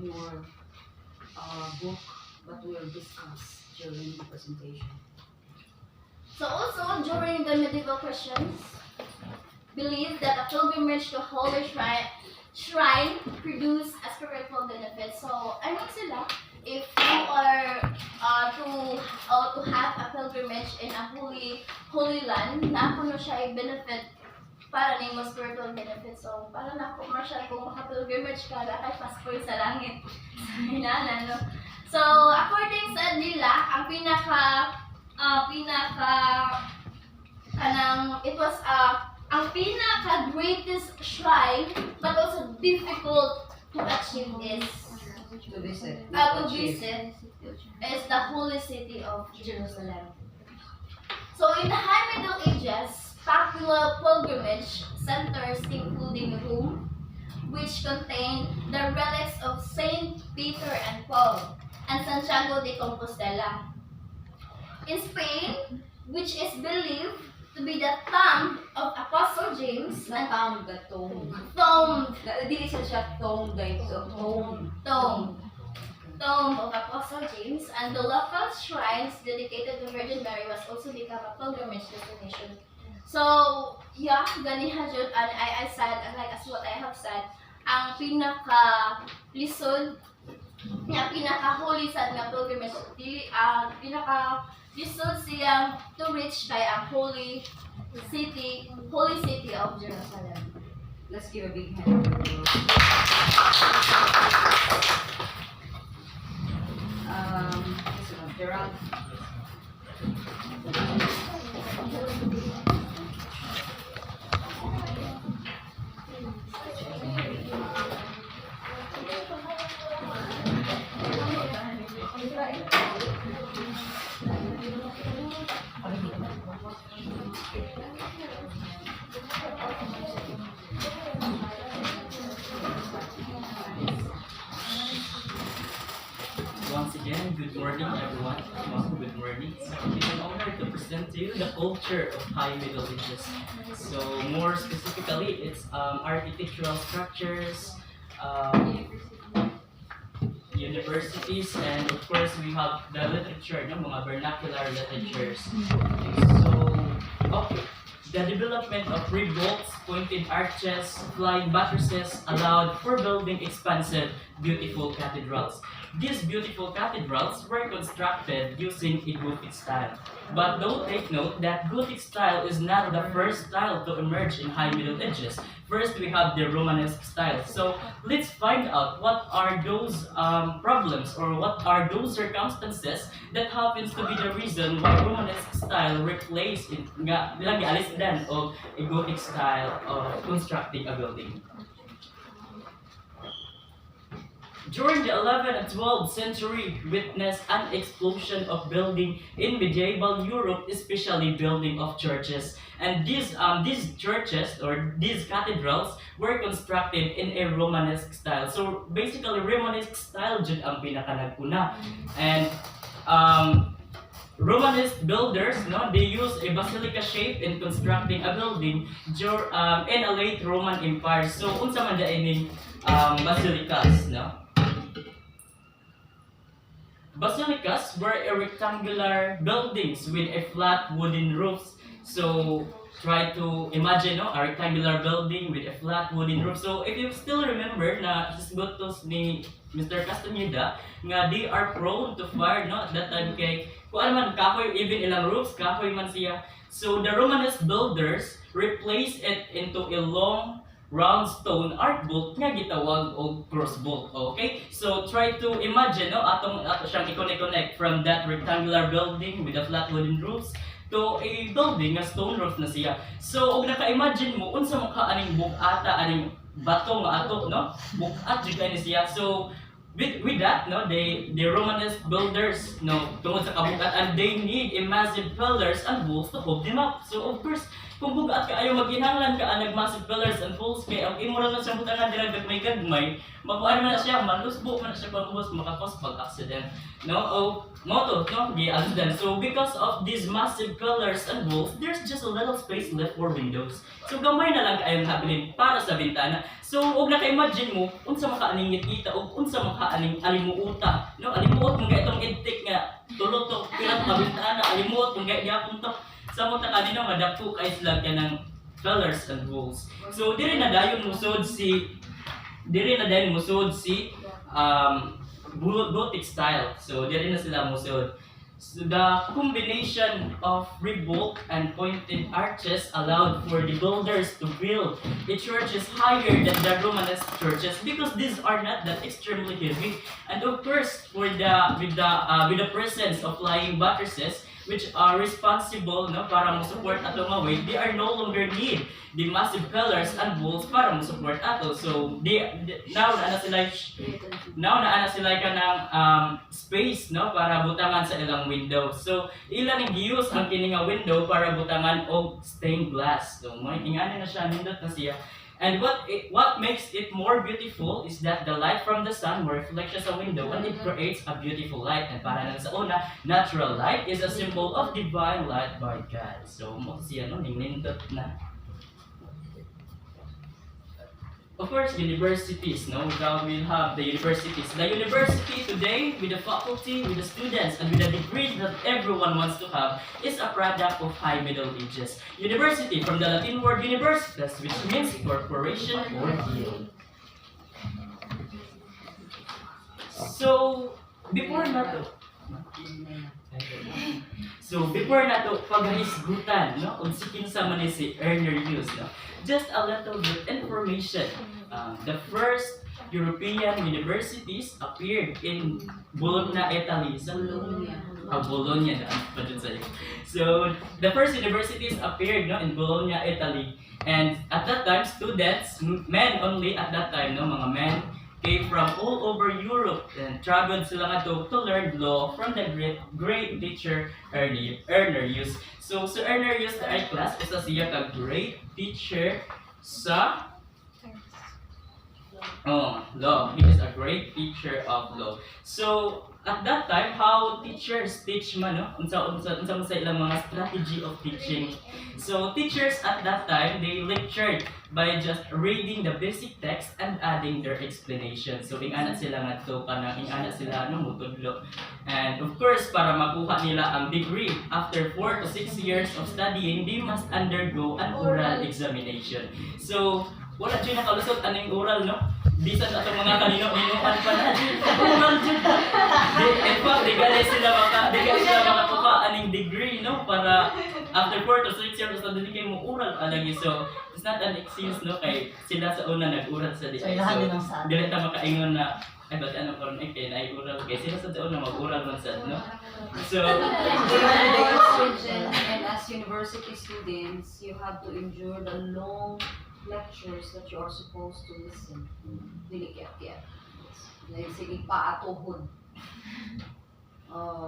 your book that we'll discuss during the presentation. So also, during the medieval Christians believed that a pilgrimage to holy shrine produce a spiritual benefit. So, ano sila? If you are to have a pilgrimage in a holy land, na kuno siya benefit para nimo spiritual benefit. So, para na commercial kung maka-pilgrimage ka, kay passport sa langit. No? So, according sa nila, ang it was ang pinaka-greatest shrine but also difficult to achieve is To visit is the holy city of Jerusalem. So in the High Middle Ages, popular pilgrimage centers including Rome, which contained the relics of Saint Peter and Paul, and Santiago de Compostela. In Spain, which is believed to be the tomb of Apostle James, tomb. Dili siya tomb of Apostle James, and the local shrines dedicated to Virgin Mary was also become a pilgrimage destination. So, yeah, ganiha jud, and I said, like as what I have said, ang pinaka-lisod, pinaka-holy sad nga pilgrimage, pinaka-lisod siyang to reach kay ang holy city of Jerusalem. Let's give a big hand. Gerald. Once again, good morning everyone. Good morning. So it's an honor to present to you the culture of High Middle Ages. So more specifically, it's architectural structures, universities, and of course we have the literature, mga vernacular literatures. So, okay. The development of ribbons, pointed arches, flying buttresses allowed for building expansive, beautiful cathedrals. These beautiful cathedrals were constructed using a Gothic style. But don't take note that Gothic style is not the first style to emerge in High Middle Ages. First, we have the Romanesque style. So let's find out what are those problems or what are those circumstances that happens to be the reason why Romanesque style replaced of a Gothic style of constructing a building. During the 11th and 12th century, witnessed an explosion of building in medieval Europe, especially building of churches. And these churches or these cathedrals were constructed in a Romanesque style. So basically, Romanesque style jud ang pinaka-naguna. And Romanesque builders, they use a basilica shape in constructing a building in a late Roman Empire. So unsa man dainin basilicas, no? Basilicas were a rectangular buildings with a flat wooden roofs. So try to imagine a rectangular building with a flat wooden roof. So if you still remember na hisgotos ni Mr. Castaneda nga they are prone to fire at that time kay kung ano man kahoy, even ilang roofs kahoy man siya. So the Romanesque builders replaced it into a long round stone arch bolt nga gitawag og cross bolt. Okay? So try to imagine ato siyang i-connect from that rectangular building with a flat wooden roofs to a building nga stone roof na siya. So og naka-imagine mo unsa man ka aning bugata aning bato nga ato bugat jud kay siya. So with that the Romanesque builders tungod sa kabugat and they need a massive pillars and walls to hold them up. So of course kung bugat ka ayaw maginhanglan ka ang nag-massive pillars and poles kay ang imo ra sa butangan dira gagmay makuha man na siya malusbo man na siya pagubos makakos pag-accident no moto no the accident. So because of these massive pillars and walls there's just a little space left for windows, so gamay na lang kayong habilin para sa bintana. So og naka-imagine mo unsa makaaning kita og unsa makaaning alimuota no alimuot mo itong edtech nga tulot to pilat ka bintana alimuot mo gyapon to sa mo ta kanina madako kay sila kanang pillars and walls. So diri na dayon musod si Gothic style. So diri na sila musod. So the combination of revolt and pointed arches allowed for the builders to build the churches higher than the Romanesque churches because these are not that extremely heavy. And of course, with the presence of flying buttresses, which are responsible no para mo support ato nga weight, they are no longer need the massive pillars and walls para mo support ato. So now na sila kanang space no para butangan sa ilang window. So ilan gi-use ang kini nga window para butangan og stained glass. So mo ingani na siya nindot na siya. And what makes it more beautiful is that the light from the sun will reflect sa window and it creates a beautiful light. And para lang sa una, natural light is a symbol of divine light by God. So mo siya no nindot na. Of course, universities, no? Now we'll have the universities. The university today, with the faculty, with the students, and with the degrees that everyone wants to have, is a product of high Middle Ages. University, from the Latin word universitas, which means corporation or guild. So, before nato, paghisgutan, no? Kung kinsa man ni si Erner Hughes, no? Just a little bit information. The first European universities appeared in Bologna, Italy. Bologna na pa dun sa'yo. So, the first universities appeared no, in Bologna, Italy. And at that time, students, men only at that time, no, mga men, came from all over Europe and traveled sila nga to learn law from the great teacher Erner Hughes. So, Sir Erner Hughes na ay class, isa siya ka great teacher sa law. He is a great teacher of law. So, at that time, how teachers teach man, no? Unsa sa ilang mga strategy of teaching. So, teachers at that time, they lectured by just reading the basic text and adding their explanation. So, ingana sila nga to kanang ingana sila no mutudlo. And of course, para makuha nila ang degree, after 4 to 6 years of studying, they must undergo an oral examination. So, wala dyan nakalusot aning oral, no? Bisan ato mga kanino-inuan pa na. Oral dyan. In fact, di gali sila makakuha aning degree, no? Para after 4 to 6 years of studying kayo mo oral alagi. So, it's not an excuse, no? Kay sila sa una nag-oral sa di. So, dili ta makaingon na ay ba't ano ko rin kay na oral kay sila sa una mag-oral man sad, no? So, and as university students, you have to endure the long lectures that you are supposed to listen. Dili kaya. Dahil sige pa atuhod.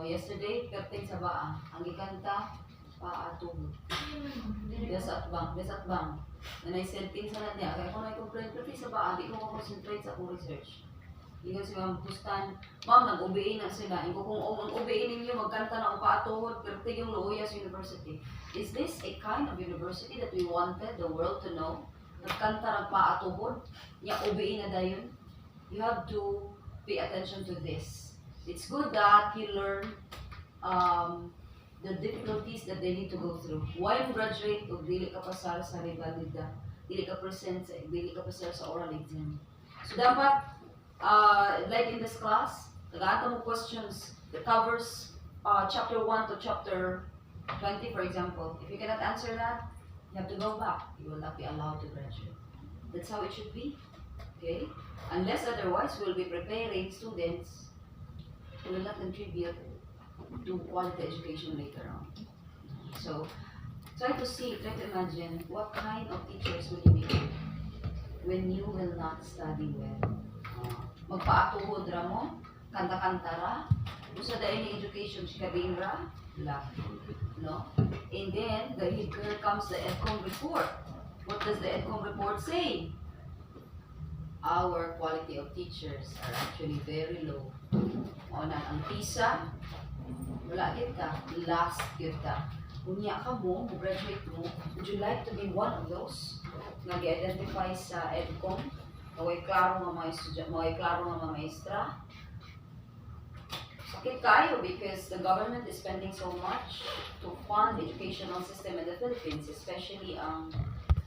Yesterday, perting sa baa. Ang ikanta, pa atuhod. Desat bang. Nanay setting sa natin. Kaya kung nai-complain, perting sa baa, di ko concentrate sa akong research. Hindi si Ma'am Pustan, Ma'am, nag-ubiin na sila. Kung ubiin ninyo, magkanta na ang paatuhod, perting yung Louyas University. Is this a kind of university that we wanted the world to know? Nagkanta ng paatuhod, niya ubiin na dayon. You have to pay attention to this. It's good that you learn the difficulties that they need to go through. Why mo graduate o dili ka pasar sa rivalida, dili ka pasar sa oral exam. So dapat, like in this class, nag-aata mo questions that covers chapter 1 to chapter 20, for example. If you cannot answer that, you have to go back. You will not be allowed to graduate. That's how it should be. Okay? Unless otherwise, we will be preparing students who will not contribute to quality education later on. So, try to imagine what kind of teachers will you be when you will not study well. Magpaatuhod ra mo, kanta-kanta ra, Usa da any education si Kadinra, la, no? And then here comes the EDCOM report. What does the EDCOM report say? Our quality of teachers are actually very low. O na ang PISA, wala kita, last kita. Unya ka mo graduate mo, would you like to be one of those nga gi-identify sa EDCOM? Maway klaro nga mga estudyante, maway klaro nga mga maestra. Sakit kayo because the government is spending so much to fund educational system in the Philippines, especially ang